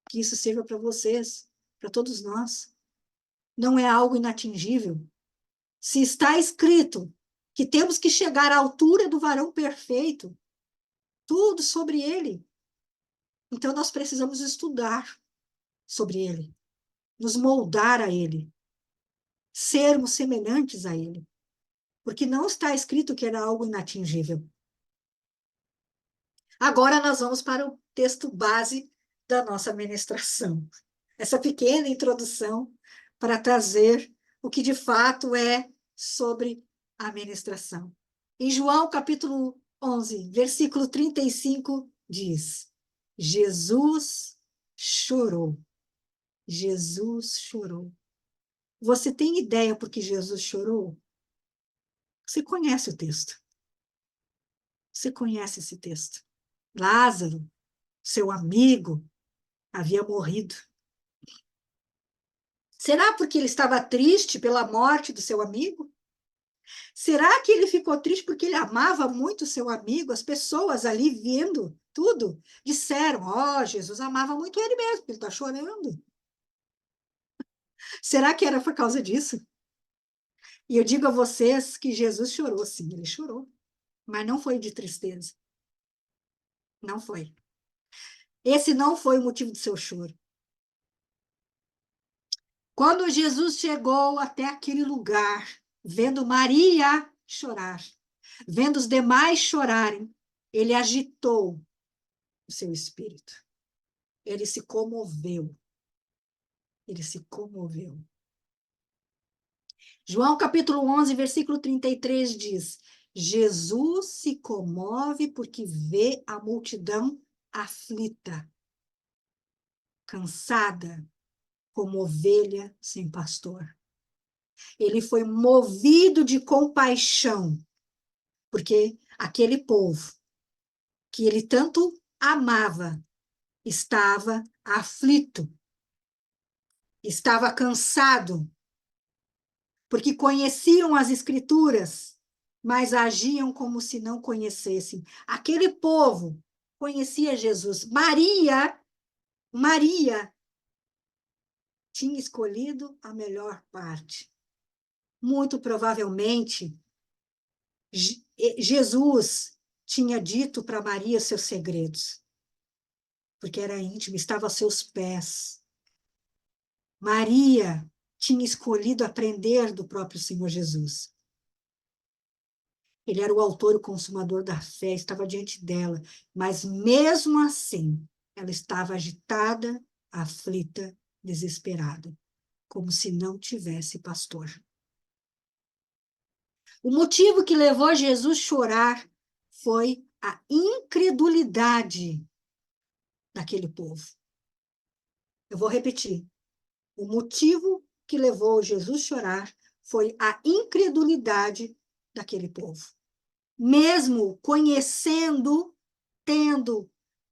Que isso sirva para vocês, para todos nós. Não é algo inatingível. Se está escrito que temos que chegar à altura do varão perfeito, tudo sobre ele. Então, nós precisamos estudar sobre ele, nos moldar a ele, sermos semelhantes a ele, porque não está escrito que era algo inatingível. Agora, nós vamos para o texto base da nossa ministração. Essa pequena introdução para trazer o que de fato é sobre a ministração. Em João, capítulo 11, versículo 35, diz: Jesus chorou. Jesus chorou. Você tem ideia por que Jesus chorou? Você conhece o texto. Você conhece esse texto. Lázaro, seu amigo, havia morrido. Será porque ele estava triste pela morte do seu amigo? Será que ele ficou triste porque ele amava muito seu amigo? As pessoas ali vendo tudo disseram: Jesus amava muito ele mesmo, ele está chorando. Será que era por causa disso? E eu digo a vocês que Jesus chorou, sim, ele chorou. Mas não foi de tristeza. Não foi. Esse não foi o motivo do seu choro. Quando Jesus chegou até aquele lugar, vendo Maria chorar, vendo os demais chorarem, ele agitou o seu espírito. Ele se comoveu. Ele se comoveu. João capítulo 11, versículo 33 diz: Jesus se comove porque vê a multidão aflita, cansada, como ovelha sem pastor. Ele foi movido de compaixão, porque aquele povo que ele tanto amava estava aflito, estava cansado, porque conheciam as Escrituras, mas agiam como se não conhecessem. Aquele povo conhecia Jesus. Maria tinha escolhido a melhor parte. Muito provavelmente, Jesus tinha dito para Maria seus segredos, porque era íntimo, estava aos seus pés. Maria tinha escolhido aprender do próprio Senhor Jesus. Ele era o autor e o consumador da fé, estava diante dela, mas mesmo assim, ela estava agitada, aflita, desesperada, como se não tivesse pastor. O motivo que levou Jesus a chorar foi a incredulidade daquele povo. Eu vou repetir. O motivo que levou Jesus a chorar foi a incredulidade daquele povo. Mesmo conhecendo, tendo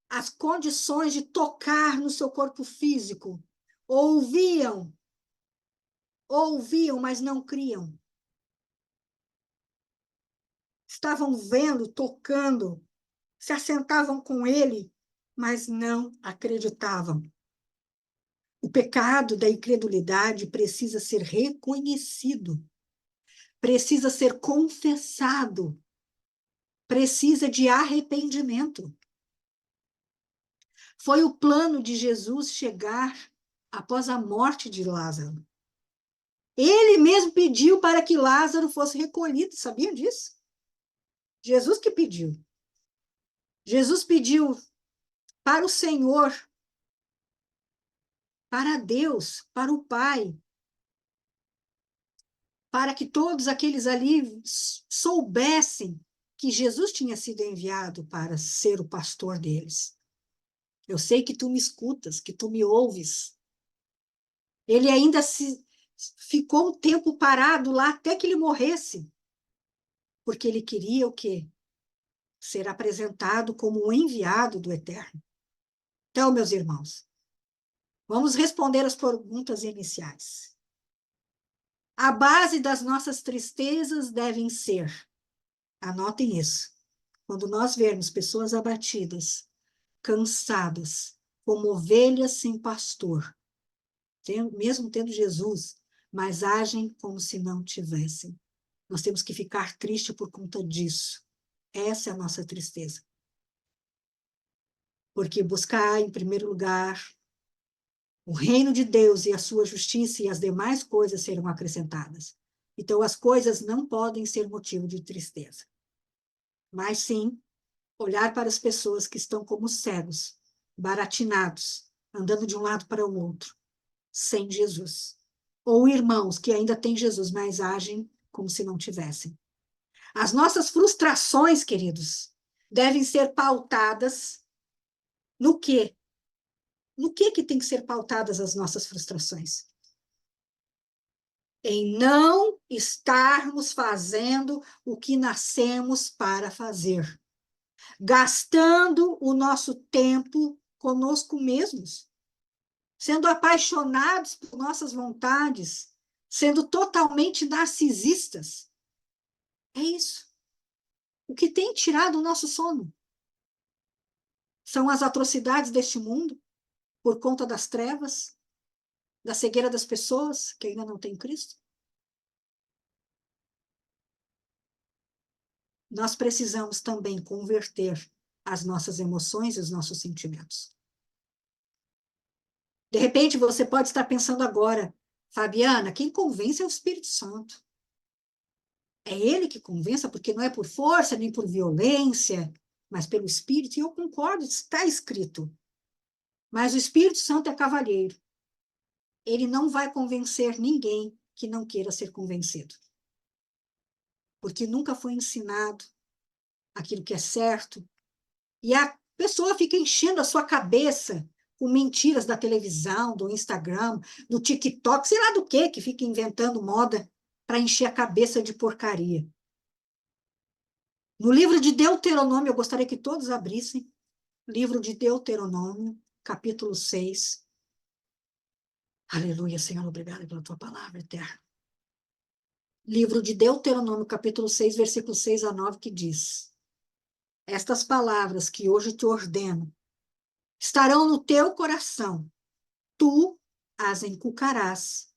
as condições de tocar no seu corpo físico, ouviam, mas não criam. Estavam vendo, tocando, se assentavam com ele, mas não acreditavam. O pecado da incredulidade precisa ser reconhecido, precisa ser confessado, precisa de arrependimento. Foi o plano de Jesus chegar após a morte de Lázaro. Ele mesmo pediu para que Lázaro fosse recolhido, sabia disso? Jesus que pediu. Jesus pediu para o Senhor, para Deus, para o Pai, para que todos aqueles ali soubessem que Jesus tinha sido enviado para ser o pastor deles. Eu sei que tu me escutas, que tu me ouves. Ele ainda ficou um tempo parado lá até que ele morresse, porque ele queria o quê? Ser apresentado como um enviado do Eterno. Então, meus irmãos, vamos responder as perguntas iniciais. A base das nossas tristezas devem ser, anotem isso, quando nós vermos pessoas abatidas, cansadas, como ovelhas sem pastor, mesmo tendo Jesus, mas agem como se não tivessem. Nós temos que ficar tristes por conta disso. Essa é a nossa tristeza. Porque buscar, em primeiro lugar, o reino de Deus e a sua justiça e as demais coisas serão acrescentadas. Então, as coisas não podem ser motivo de tristeza. Mas sim, olhar para as pessoas que estão como cegos, baratinados, andando de um lado para o outro, sem Jesus. Ou irmãos que ainda têm Jesus, mas agem como se não tivessem. As nossas frustrações, queridos, devem ser pautadas no quê? No que tem que ser pautadas as nossas frustrações? Em não estarmos fazendo o que nascemos para fazer, gastando o nosso tempo conosco mesmos, sendo apaixonados por nossas vontades, sendo totalmente narcisistas. É isso. O que tem tirado o nosso sono são as atrocidades deste mundo, por conta das trevas, da cegueira das pessoas que ainda não têm Cristo? Nós precisamos também converter as nossas emoções e os nossos sentimentos. De repente, você pode estar pensando agora, Fabiana, quem convence é o Espírito Santo. É ele que convença, porque não é por força nem por violência, mas pelo Espírito. E eu concordo, está escrito. Mas o Espírito Santo é cavalheiro. Ele não vai convencer ninguém que não queira ser convencido. Porque nunca foi ensinado aquilo que é certo. E a pessoa fica enchendo a sua cabeça com mentiras da televisão, do Instagram, do TikTok, sei lá do que fica inventando moda para encher a cabeça de porcaria. No livro de Deuteronômio, eu gostaria que todos abrissem, livro de Deuteronômio, capítulo 6. Aleluia, Senhor, obrigado pela tua palavra eterna. Livro de Deuteronômio, capítulo 6, versículo 6 a 9, que diz: estas palavras que hoje te ordeno estarão no teu coração, tu as inculcarás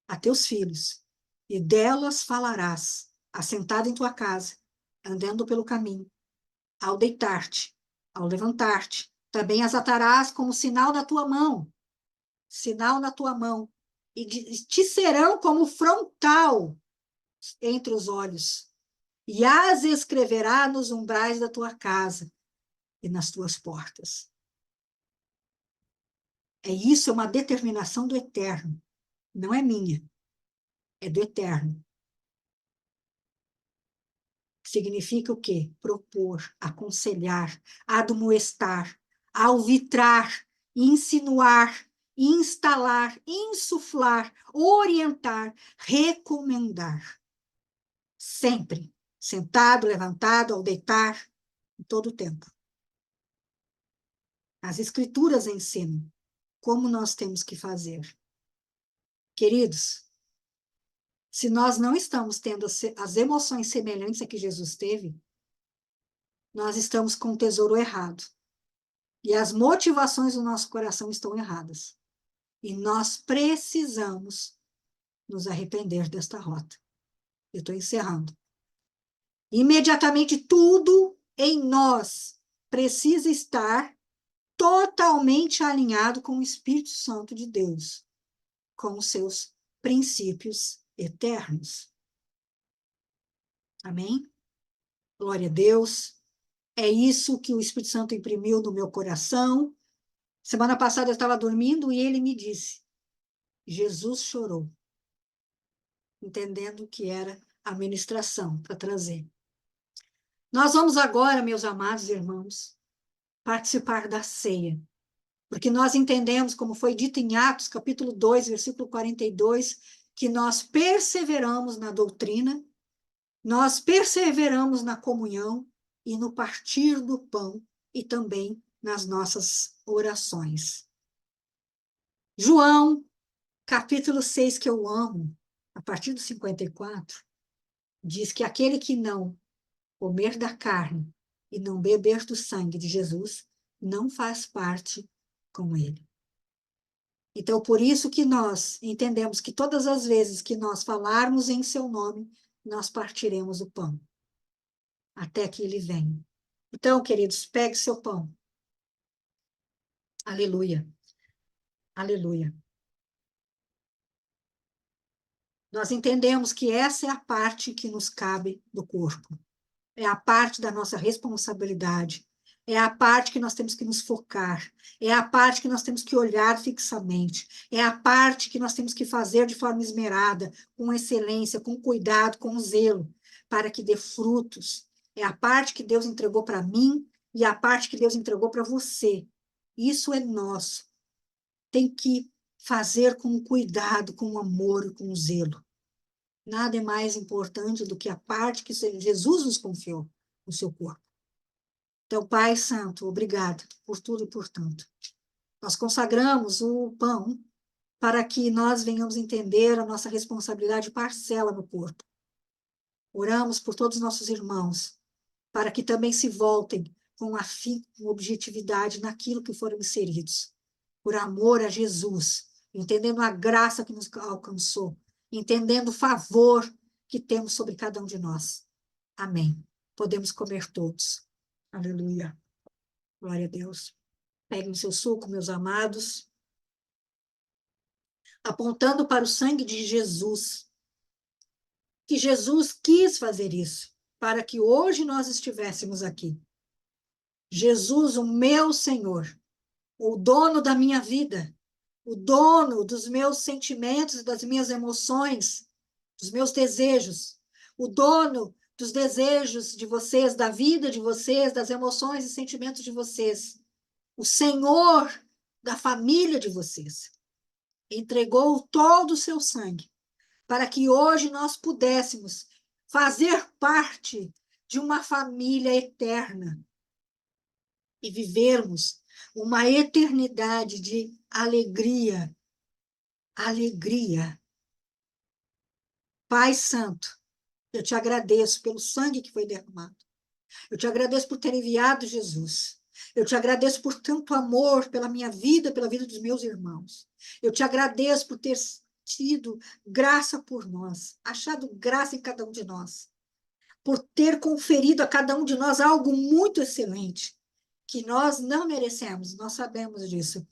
a teus filhos, e delas falarás, assentado em tua casa, andando pelo caminho, ao deitar-te, ao levantar-te. Também as atarás como sinal na tua mão, e te serão como frontal entre os olhos, e as escreverá nos umbrais da tua casa e nas tuas portas. É isso, é uma determinação do Eterno, não é minha, é do Eterno. Significa o quê? Propor, aconselhar, admoestar, alvitrar, insinuar, instalar, insuflar, orientar, recomendar. Sempre, sentado, levantado, ao deitar, em todo o tempo. As Escrituras ensinam como nós temos que fazer. Queridos, se nós não estamos tendo as emoções semelhantes a que Jesus teve, nós estamos com o tesouro errado. E as motivações do nosso coração estão erradas. E nós precisamos nos arrepender desta rota. Eu estou encerrando. Imediatamente tudo em nós precisa estar totalmente alinhado com o Espírito Santo de Deus, com os seus princípios eternos. Amém? Glória a Deus. É isso que o Espírito Santo imprimiu no meu coração. Semana passada eu estava dormindo e ele me disse: Jesus chorou, entendendo que era a ministração para trazer. Nós vamos agora, meus amados irmãos, participar da ceia, porque nós entendemos, como foi dito em Atos, capítulo 2, versículo 42, que nós perseveramos na doutrina, nós perseveramos na comunhão e no partir do pão e também nas nossas orações. João, capítulo 6, que eu amo, a partir do 54, diz que aquele que não comer da carne e não beber do sangue de Jesus não faz parte com ele. Então, por isso que nós entendemos que todas as vezes que nós falarmos em seu nome, nós partiremos o pão, até que ele venha. Então, queridos, pegue seu pão. Aleluia. Aleluia. Nós entendemos que essa é a parte que nos cabe do corpo. É a parte da nossa responsabilidade. É a parte que nós temos que nos focar. É a parte que nós temos que olhar fixamente. É a parte que nós temos que fazer de forma esmerada, com excelência, com cuidado, com zelo, para que dê frutos. É a parte que Deus entregou para mim e a parte que Deus entregou para você. Isso é nosso. Tem que fazer com cuidado, com amor e com zelo. Nada é mais importante do que a parte que Jesus nos confiou no seu corpo. Então, Pai Santo, obrigado por tudo e por tanto. Nós consagramos o pão para que nós venhamos entender a nossa responsabilidade parcela no corpo. Oramos por todos os nossos irmãos, para que também se voltem com afinco, com objetividade naquilo que foram inseridos, por amor a Jesus entendendo a graça que nos alcançou, entendendo o favor que temos sobre cada um de nós. Amém. Podemos comer todos. Aleluia. Glória a Deus. Peguem o seu suco, meus amados, apontando para o sangue de Jesus, que Jesus quis fazer isso, para que hoje nós estivéssemos aqui. Jesus, o meu Senhor, o dono da minha vida, o dono dos meus sentimentos, das minhas emoções, dos meus desejos, o dono dos desejos de vocês, da vida de vocês, das emoções e sentimentos de vocês, o Senhor da família de vocês, entregou todo o seu sangue para que hoje nós pudéssemos fazer parte de uma família eterna e vivermos uma eternidade de alegria. Alegria. Pai Santo, eu te agradeço pelo sangue que foi derramado. Eu te agradeço por ter enviado Jesus. Eu te agradeço por tanto amor pela minha vida, pela vida dos meus irmãos. Eu te agradeço por ter tido graça por nós, achado graça em cada um de nós, por ter conferido a cada um de nós algo muito excelente, que nós não merecemos, nós sabemos disso,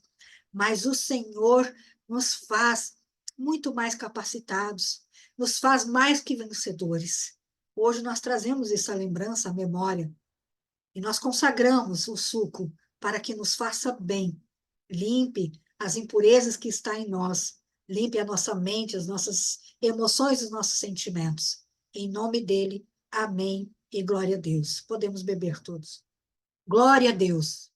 mas o Senhor nos faz muito mais capacitados, nos faz mais que vencedores. Hoje nós trazemos essa lembrança, a memória, e nós consagramos o suco para que nos faça bem, limpe as impurezas que está em nós, limpe a nossa mente, as nossas emoções, os nossos sentimentos. Em nome dele, amém e glória a Deus. Podemos beber todos. Glória a Deus.